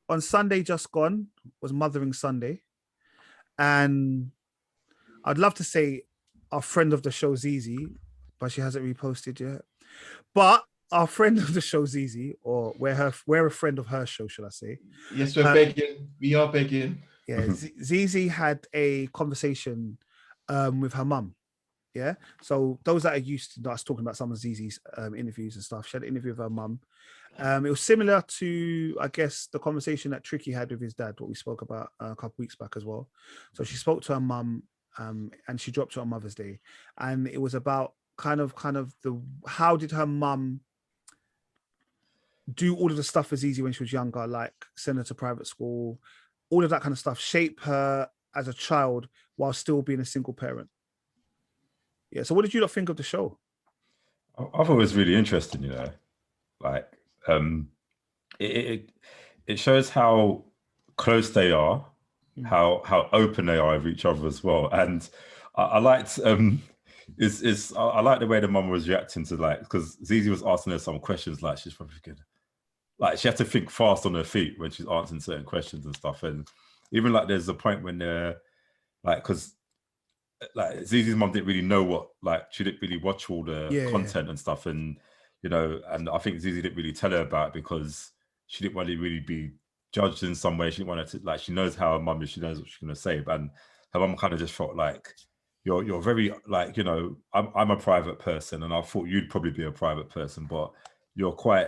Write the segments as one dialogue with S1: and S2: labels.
S1: on Sunday just gone was Mothering Sunday, and I'd love to say our friend of the show Zizi, but she hasn't reposted yet. But our friend of the show Zizi, or we're a friend of her show, should I say?
S2: Yes, we're begging. We are begging.
S1: Yeah, Zizi had a conversation with her mum. Yeah, so those that are used to us talking about some of Zizi's interviews and stuff, she had an interview with her mum. It was similar to, I guess, the conversation that Tricky had with his dad, what we spoke about a couple weeks back as well. So she spoke to her mum, and she dropped it on Mother's Day, and it was about kind of the how did her mum do all of the stuff for Zizi when she was younger, like send her to private school, all of that kind of stuff, shape her as a child while still being a single parent. Yeah. So what did you not think of the show?
S3: I thought it was really interesting, you know, like it shows how close they are, how open they are with each other as well. And I liked I like the way the mum was reacting to, like, because Zizi was asking her some questions, like she's probably good. Like she had to think fast on her feet when she's answering certain questions and stuff. And even like there's a point when they're like, because like Zizi's mum didn't really know what, like she didn't really watch all the content and stuff, and you know, and I think Zizi didn't really tell her about it because she didn't want to really be judged in some way. She didn't want to, like, she knows how her mum is, she knows what she's gonna say, and her mum kind of just felt like you're very, like, you know, I'm a private person, and I thought you'd probably be a private person, but you're quite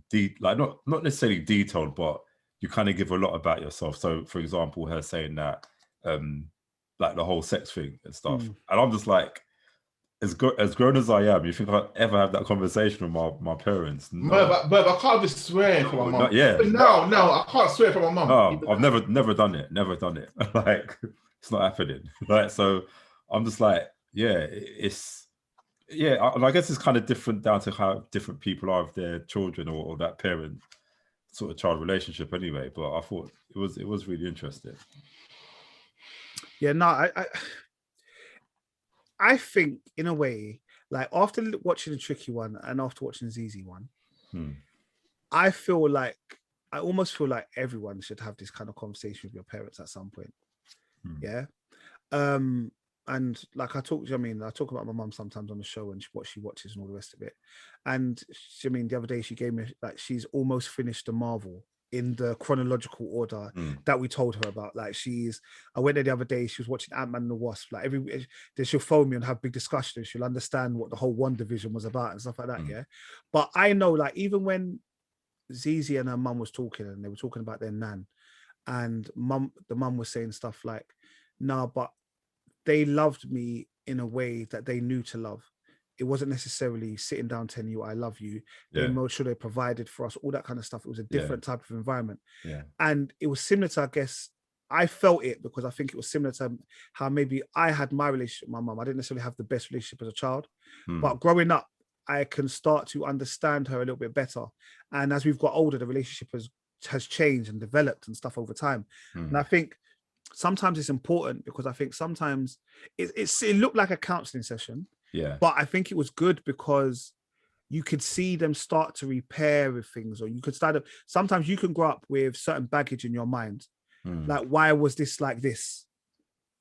S3: deep, like not necessarily detailed, but you kind of give a lot about yourself. So for example, her saying that like the whole sex thing and stuff, and I'm just like, as grown as I am, you think I'd ever have that conversation with my parents? No.
S2: But I can't just swear for my mum.
S3: Yeah.
S2: No, I can't swear for my mum.
S3: No, I've never done it. Never done it. Like, it's not happening. Like, so I'm just like, yeah, and I guess it's kind of different down to how different people are with their children or that parent sort of child relationship anyway. But I thought it was really interesting.
S1: Yeah, no, I think in a way, like after watching the Tricky one and after watching the Zizi one, I almost feel like everyone should have this kind of conversation with your parents at some point. Yeah. And like I talk about my mum sometimes on the show and what she watches and all the rest of it. And the other day she gave me, like, she's almost finished the Marvel in the chronological order that we told her about. Like I went there the other day, she was watching Ant-Man and the Wasp. Like then she'll phone me and have big discussions. She'll understand what the whole WandaVision was about and stuff like that. Yeah. But I know, like, even when Zizi and her mum was talking and they were talking about their nan, and the mum was saying stuff like, nah, but they loved me in a way that they knew to love. It wasn't necessarily sitting down telling you I love you. They made sure they provided for us, all that kind of stuff. It was a different type of environment. Yeah. And it was similar to, I guess, I felt it because I think it was similar to how maybe I had my relationship with my mum. I didn't necessarily have the best relationship as a child, but growing up, I can start to understand her a little bit better. And as we've got older, the relationship has changed and developed and stuff over time. And I think sometimes it's important because I think sometimes it looked like a counseling session. Yeah. But I think it was good because you could see them start to repair with things, or you could sometimes you can grow up with certain baggage in your mind. Like, why was this like this?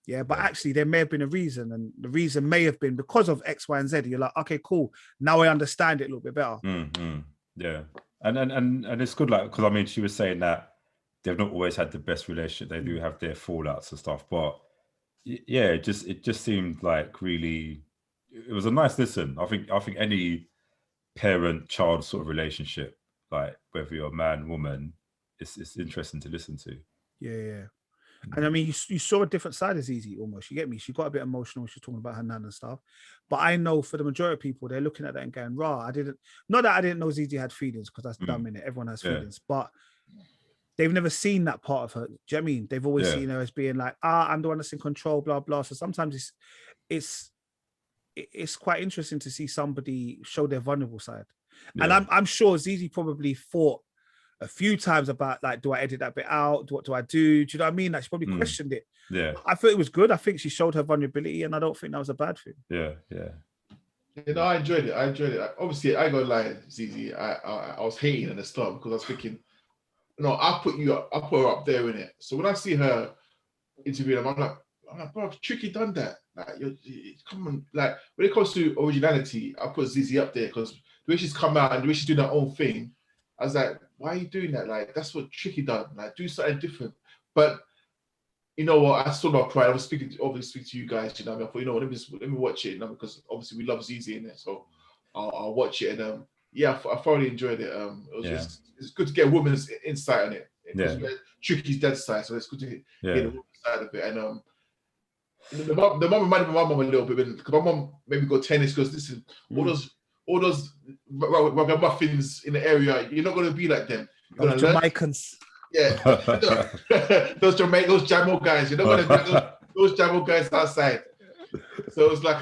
S1: Yeah. But actually there may have been a reason, and the reason may have been because of X, Y, and Z. You're like, okay, cool. Now I understand it a little bit better.
S3: Yeah. And it's good, like, because I mean, she was saying that they've not always had the best relationship. They do have their fallouts and stuff, but yeah, it just seemed like really, it was a nice listen. I think any parent-child sort of relationship, like whether you're a man, woman, it's interesting to listen to.
S1: Yeah. And I mean, you saw a different side of Zizi almost. You get me? She got a bit emotional. She was talking about her nan and stuff. But I know for the majority of people, they're looking at that and going, not that I didn't know Zizi had feelings, because that's dumb, innit? Everyone has feelings. But they've never seen that part of her. Do you know what I mean? They've always seen her as being like, I'm the one that's in control, blah, blah. So sometimes it's quite interesting to see somebody show their vulnerable side. Yeah. And I'm sure Zizi probably thought a few times about, like, do I edit that bit out? What do I do? Do you know what I mean? Like, she probably questioned it.
S3: Yeah.
S1: I thought it was good. I think she showed her vulnerability, and I don't think that was a bad thing.
S3: Yeah.
S2: You know, I enjoyed it. Obviously, I got like Zizi. I was hating at the start because I was thinking, no, I put her up there in it. So when I see her interviewing them, I'm like, bro, Tricky done that. Like, come on. Like, when it comes to originality, I put ZZ up there because the way she's come out and the way she's doing her own thing, I was like, why are you doing that? Like, that's what Tricky done. Like, do something different. But you know what? I still not pride. I was speaking to you guys. You know, I thought, you know, let me watch it. You know, because obviously we love ZZ in it, so I'll watch it. And I thoroughly enjoyed it. It's good to get a woman's insight on it. Because Tricky's dead side, so it's good to get the woman's side of it. And the mom reminded my mom a little bit because my mom made me go tennis because this is all those muffins in the area. You're not going to be like them. You're going to
S1: Jamaicans.
S2: Yeah, those Jamo guys. You're not going to be those Jamo guys outside. So it's like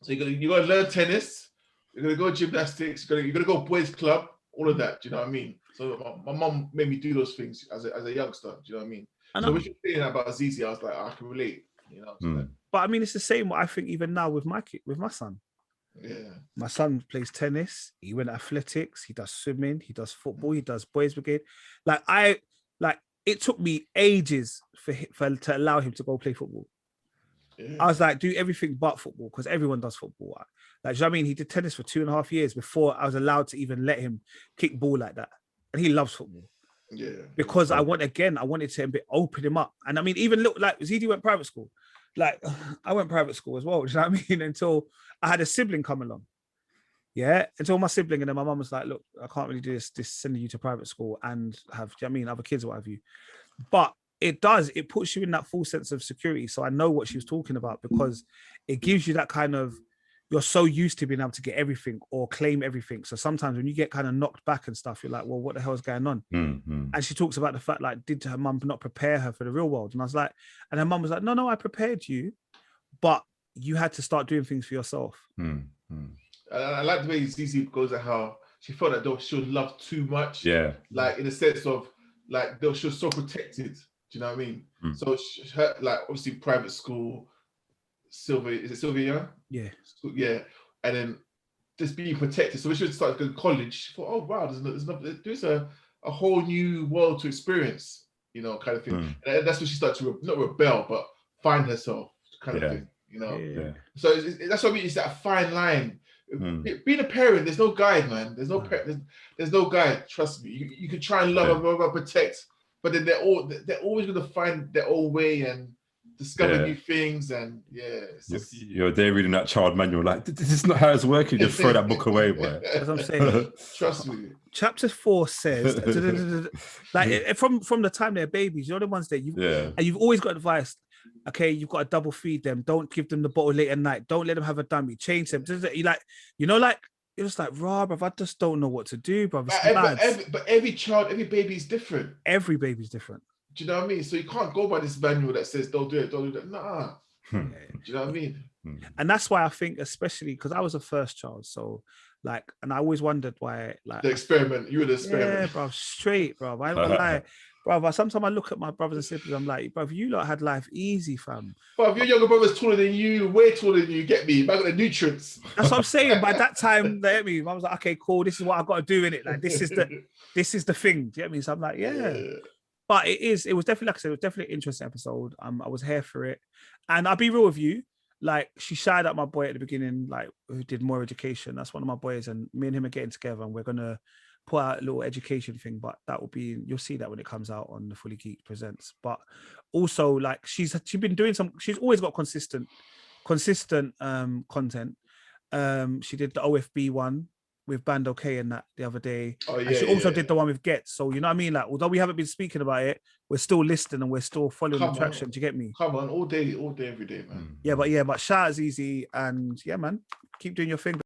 S2: So you're gonna learn tennis. You're gonna go gymnastics. You're gonna go boys club. All of that. Do you know what I mean? So my mom made me do those things as a youngster. Do you know what I mean? So when she was saying about ZZ, I was like, I can relate. You know.
S1: But I mean, it's the same. I think even now with my son.
S2: Yeah.
S1: My son plays tennis. He went athletics. He does swimming. He does football. He does boys brigade. It took me ages to allow him to go play football. Yeah. I was like, do everything but football because everyone does football. Like, you know what I mean? He did tennis for 2.5 years before I was allowed to even let him kick ball like that. And he loves football.
S2: Yeah.
S1: Because I wanted to open him up. And I mean, even look like ZD went private school. Like, I went private school as well. Do you know what I mean? Until I had a sibling come along. Yeah. Until my sibling and then my mum was like, look, I can't really do this sending you to private school and have, do you know what I mean, other kids or what have you. But it puts you in that full sense of security. So I know what she was talking about because it gives you that kind of, you're so used to being able to get everything or claim everything. So sometimes when you get kind of knocked back and stuff, you're like, well, what the hell is going on?
S3: Mm-hmm.
S1: And she talks about the fact, like, did her mum not prepare her for the real world? And I was like, and her mum was like, no, I prepared you, but you had to start doing things for yourself.
S3: Mm-hmm.
S2: I like the way ZZ goes at how she felt that she was loved too much.
S3: Yeah.
S2: Like in the sense of like she was so protected. Do you know what I mean? So her, like obviously private school, Sylvia, is it Sylvia?
S1: Yeah.
S2: Yeah. And then just being protected. So when she started going to college, she thought, oh wow, there's a whole new world to experience, you know, kind of thing. And that's when she started to not rebel, but find herself kind of thing, you know.
S1: Yeah.
S2: So that's what I mean. It's that fine line. Being a parent, there's no guide, man. There's no guide. Trust me. You can try and love and protect, but then they're always going to find their own way and discover new things. And
S1: you're
S3: there reading that child manual, like this is not how it's working. Just throw that book away, boy.
S1: As I'm saying,
S2: trust me.
S1: Chapter 4 says, like from the time they're babies, you're the ones that you've always got advice. Okay, you've got to double feed them. Don't give them the bottle late at night. Don't let them have a dummy. Change them. You're just like, bro, I just don't know what to do, bro.
S2: But every child, every baby is different.
S1: Every baby's different.
S2: Do you know what I mean? So you can't go by this manual that says don't do it, don't do that. Nah. Do you know what I mean?
S1: And that's why I think, especially because I was a first child, so like, and I always wondered why, like,
S2: the experiment. You were the experiment.
S1: Yeah, bro, straight, bro. I don't lie. Bro, sometimes I look at my brothers and siblings, I'm like, bro, you lot had life easy, fam.
S2: But if your younger brother's taller than you, way taller than you, get me. I got the nutrients.
S1: That's what I'm saying. By that time, they hit me. I was like, okay, cool. This is what I've got to do in it. Like, this is the thing. Do you get me? So I'm like, yeah. But it was definitely, like I said, it was definitely an interesting episode. I was here for it. And I'll be real with you. Like, she shied at my boy at the beginning, like, who did more education. That's one of my boys. And me and him are getting together and we're going to put out a little education thing, but that will be, you'll see that when it comes out on the Fully Geeked Presents. But also, like, she's been doing she's always got consistent content. She did the OFB one with Band OK and that the other day. Oh, yeah, and she also did the one with Gets. So, you know what I mean? Like, although we haven't been speaking about it, we're still listening and we're still following the traction. Do you get me?
S2: Come on, all day, every day, man.
S1: But shout out Easy, and yeah, man, keep doing your thing.